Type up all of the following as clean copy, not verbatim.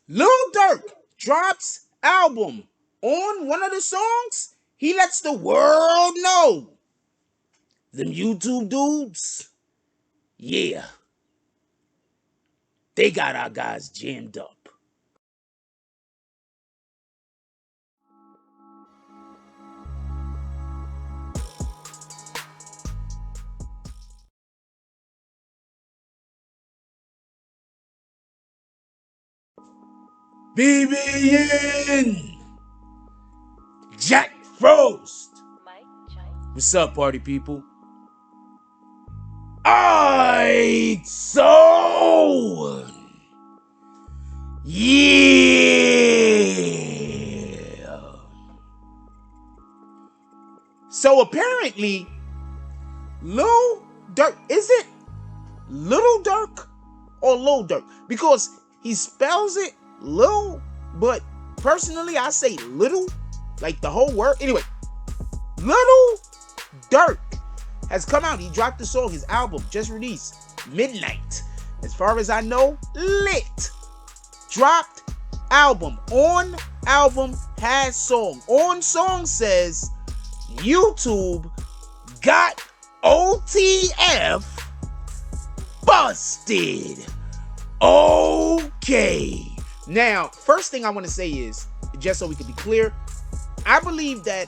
Lil Durk drops album. On one of the songs, he lets the world know. Them YouTube dudes, yeah, they got our guys jammed up. BBN Jack Frost. What's up, party people? Alright, so yeah. So apparently, Lil Durk, is it Little Durk or Lil Durk? Because he spells it Lil, but personally I say little, like the whole word. Anyway, Little Durk has come out. He dropped the song, his album just released, Midnight. As far as I know, lit. Dropped album. On album has song. On song says YouTube got OTF busted. Okay. Now, first thing I want to say is, just so we can be clear, I believe that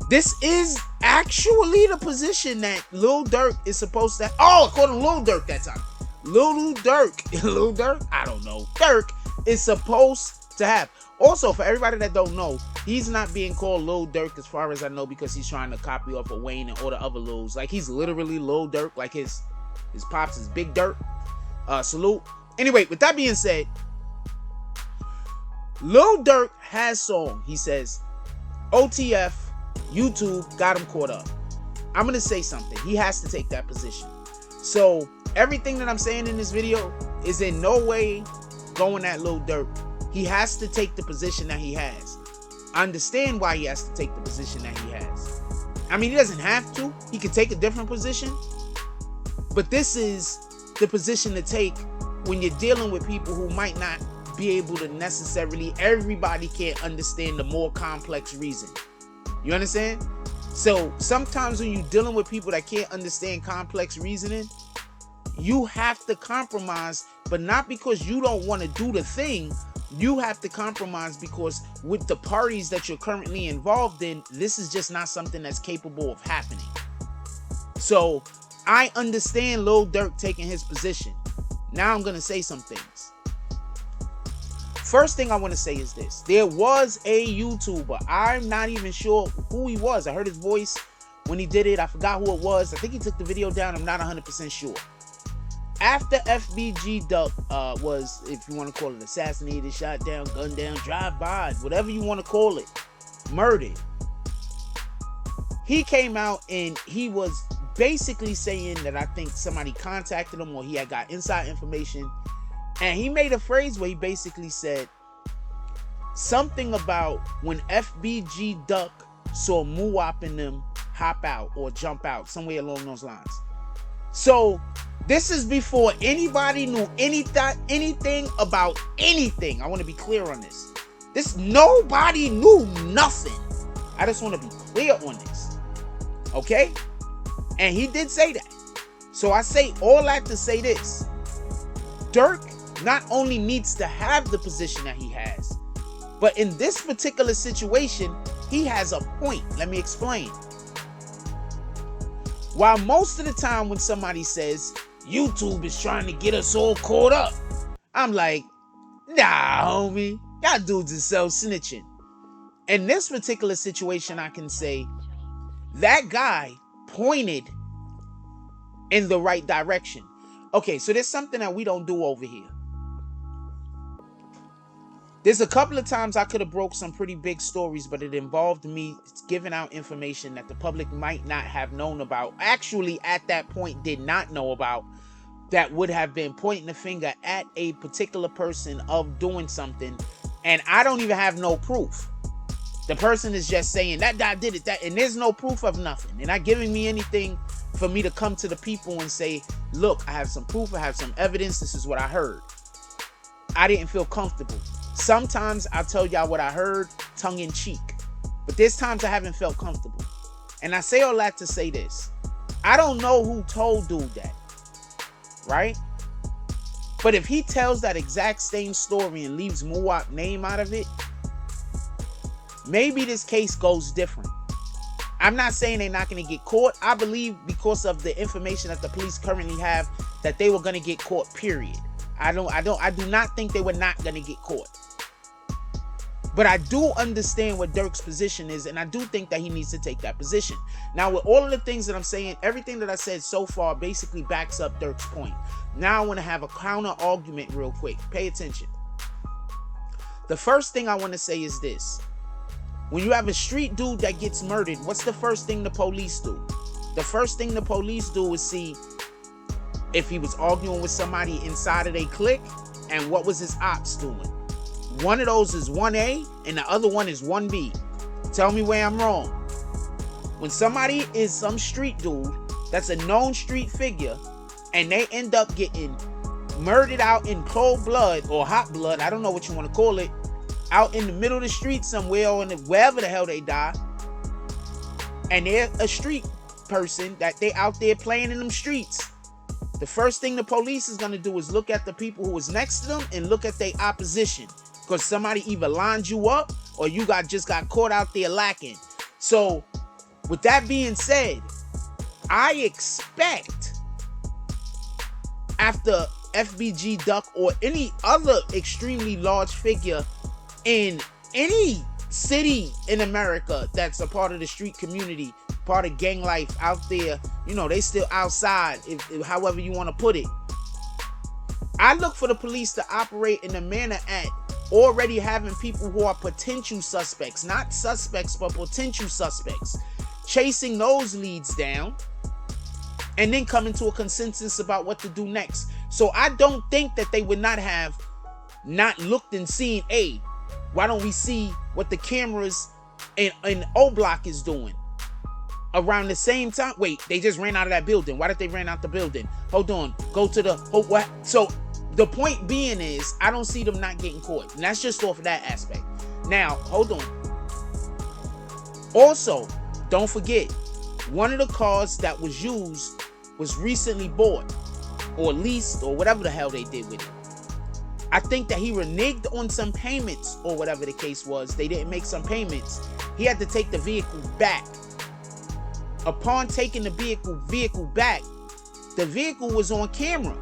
this is actually the position that Lil Durk is supposed to. Oh, according to Lil Durk that time. Lil Durk, I don't know. Durk is supposed to have. Also, for everybody that don't know, he's not being called Lil Durk as far as I know because he's trying to copy off of Wayne and all the other Lils. Like, he's literally Lil Durk, like his pops is Big Durk. Salute. Anyway, with that being said, Lil Durk has song. He says, OTF, YouTube got him caught up. I'm going to say something. He has to take that position. So everything that I'm saying in this video is in no way going at Lil Durk. He has to take the position that he has. I understand why he has to take the position that he has. I mean, he doesn't have to. He could take a different position. But this is the position to take when you're dealing with people who might not be able to necessarily, everybody can't understand the more complex reason. You understand? So sometimes when you're dealing with people that can't understand complex reasoning, you have to compromise, but not because you don't want to do the thing. You have to compromise because with the parties that you're currently involved in, this is just not something that's capable of happening. So I understand Lil Durk taking his position. Now I'm going to say some things. First thing I want to say is this. There was a YouTuber. I'm not even sure who he was. I heard his voice when he did it. I forgot who it was. I think he took the video down. I'm not 100% sure. After FBG Duck was, if you want to call it, assassinated, shot down, gunned down, drive-by, whatever you want to call it, murdered, he came out and he was basically saying that I think somebody contacted him or he had got inside information. And he made a phrase where he basically said something about when FBG Duck saw Muwap and them hop out or jump out, somewhere along those lines. So this is before anybody knew anything about anything. I want to be clear on this. Nobody knew nothing. I just want to be clear on this. Okay? And he did say that. So I say all that to say this. Durk not only needs to have the position that he has, but in this particular situation, he has a point. Let me explain. While most of the time when somebody says, YouTube is trying to get us all caught up, I'm like, nah, homie, y'all dudes is self-snitching. In this particular situation, I can say that guy pointed in the right direction. Okay, so there's something that we don't do over here. There's a couple of times I could have broke some pretty big stories, but it involved me giving out information that the public might not have known about. Actually, at that point, did not know about. That would have been pointing the finger at a particular person of doing something, and I don't even have no proof. The person is just saying that guy did it, and there's no proof of nothing. They're not giving me anything for me to come to the people and say, look, I have some proof, I have some evidence, this is what I heard. I didn't feel comfortable. Sometimes I'll tell y'all what I heard tongue in cheek, but there's times I haven't felt comfortable. And I say all that to say this. I don't know who told dude that, right? But if he tells that exact same story and leaves Muwap name out of it, maybe this case goes different. I'm not saying they're not going to get caught. I believe because of the information that the police currently have that they were going to get caught, period. I do not think they were not going to get caught. But I do understand what Durk's position is, and I do think that he needs to take that position. Now, with all of the things that I'm saying, everything that I said so far basically backs up Durk's point. Now I want to have a counter argument real quick. Pay attention. The first thing I want to say is this. When you have a street dude that gets murdered, what's the first thing the police do? The first thing the police do is see if he was arguing with somebody inside of their clique and what was his ops doing. One of those is 1A and the other one is 1B. Tell me where I'm wrong. When somebody is some street dude that's a known street figure and they end up getting murdered out in cold blood or hot blood, I don't know what you want to call it, out in the middle of the street somewhere or wherever the hell they die, and they're a street person that they out there playing in them streets, the first thing the police is going to do is look at the people who was next to them and look at their opposition, because somebody either lined you up or you just got caught out there lacking. So with that being said, I expect after FBG Duck or any other extremely large figure in any city in America that's a part of the street community, part of gang life out there, you know, they still outside, if however you want to put it. I look for the police to operate in a manner at already having people who are potential suspects, not suspects, but potential suspects, chasing those leads down and then coming to a consensus about what to do next. So I don't think that they would not have not looked and seen, hey, why don't we see what the cameras in O Block is doing around the same time? Wait, they just ran out of that building. Why did they run out the building? Hold on, go to the what? So the point being is, I don't see them not getting caught, and that's just off of that aspect. Now, hold on. Also, don't forget, one of the cars that was used was recently bought or leased or whatever the hell they did with it. I think that he reneged on some payments or whatever the case was. They didn't make some payments. He had to take the vehicle back. Upon taking the vehicle back, the vehicle was on camera.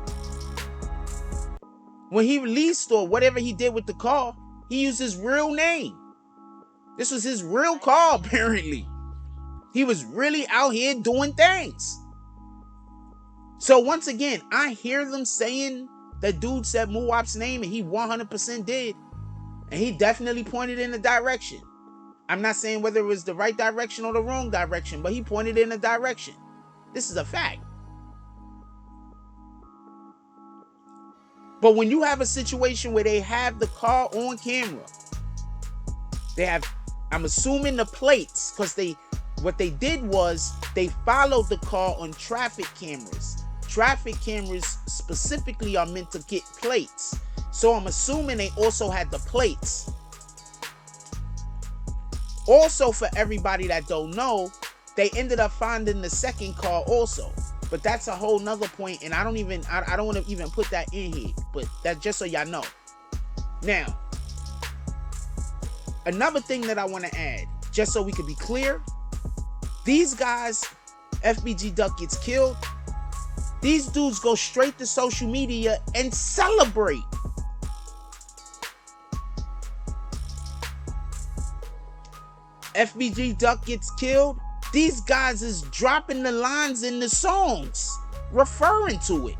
When he released or whatever he did with the car, he used his real name. This was his real car, apparently. He was really out here doing things. So once again, I hear them saying that dude said Muwap's name, and he 100% did. And he definitely pointed in the direction. I'm not saying whether it was the right direction or the wrong direction, but he pointed in a direction. This is a fact. But when you have a situation where they have the car on camera, they have, I'm assuming, the plates, because what they did was they followed the car on traffic cameras. Traffic cameras specifically are meant to get plates. So I'm assuming they also had the plates. Also, for everybody that don't know, they ended up finding the second car also. But that's a whole nother point, and I don't want to even put that in here. But that's just so y'all know. Now, another thing that I want to add, just so we can be clear, these guys, FBG Duck gets killed, these dudes go straight to social media and celebrate. FBG Duck gets killed, these guys is dropping the lines in the songs referring to it.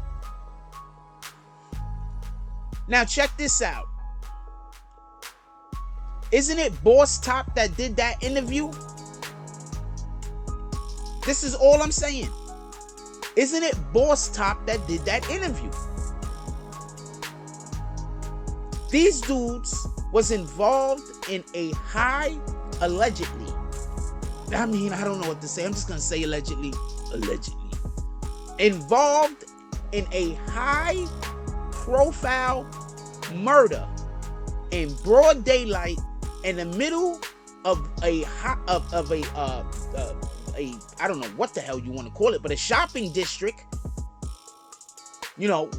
Now check this out. Isn't it Boss Top that did that interview? This is all I'm saying. Isn't it Boss Top that did that interview? These dudes was involved in a high, allegedly. I mean, I don't know what to say. I'm just going to say allegedly. Allegedly. Involved in a high profile murder in broad daylight in the middle of a I don't know what the hell you want to call it, but a shopping district, you know,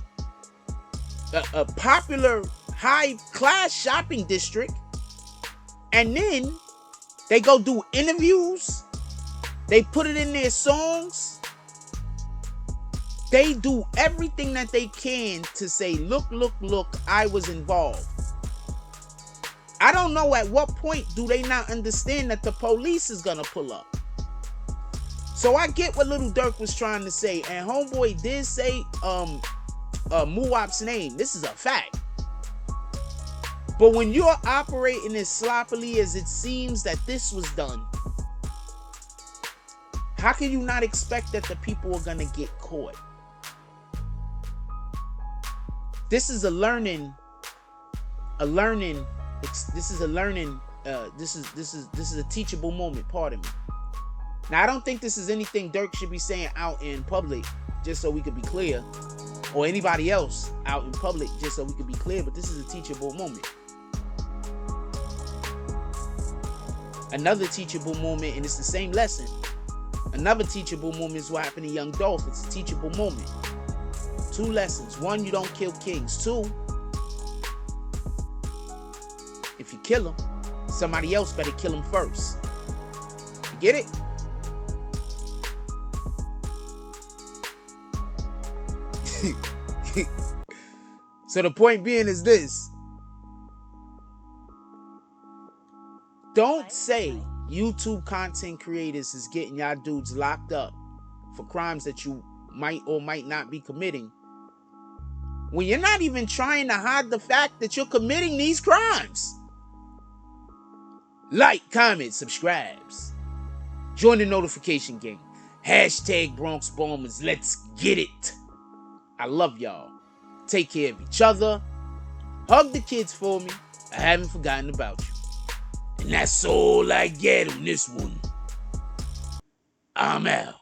a popular high class shopping district, and then they go do interviews, they put it in their songs, they do everything that they can to say, look, I was involved. I don't know at what point do they not understand that the police is gonna pull up. So I get what Lil Durk was trying to say, and homeboy did say Muwap's name. This is a fact. But when you're operating as sloppily as it seems that this was done, how can you not expect that the people are gonna get caught? This is a learning. This is a teachable moment. Pardon me. Now, I don't think this is anything Durk should be saying out in public, just so we could be clear, or anybody else out in public, just so we could be clear. But this is a teachable moment. Another teachable moment, and it's the same lesson. Another teachable moment is what happened to Young Dolph. It's a teachable moment. 2 lessons. 1, you don't kill kings. 2, if you kill him, somebody else better kill him first. You get it? So the point being is this. Don't say YouTube content creators is getting y'all dudes locked up for crimes that you might or might not be committing, when you're not even trying to hide the fact that you're committing these crimes. Like, comment, subscribes. Join the notification gang. Hashtag Bronx Bombers. Let's get it. I love y'all. Take care of each other. Hug the kids for me. I haven't forgotten about you. And that's all I get on this one. I'm out.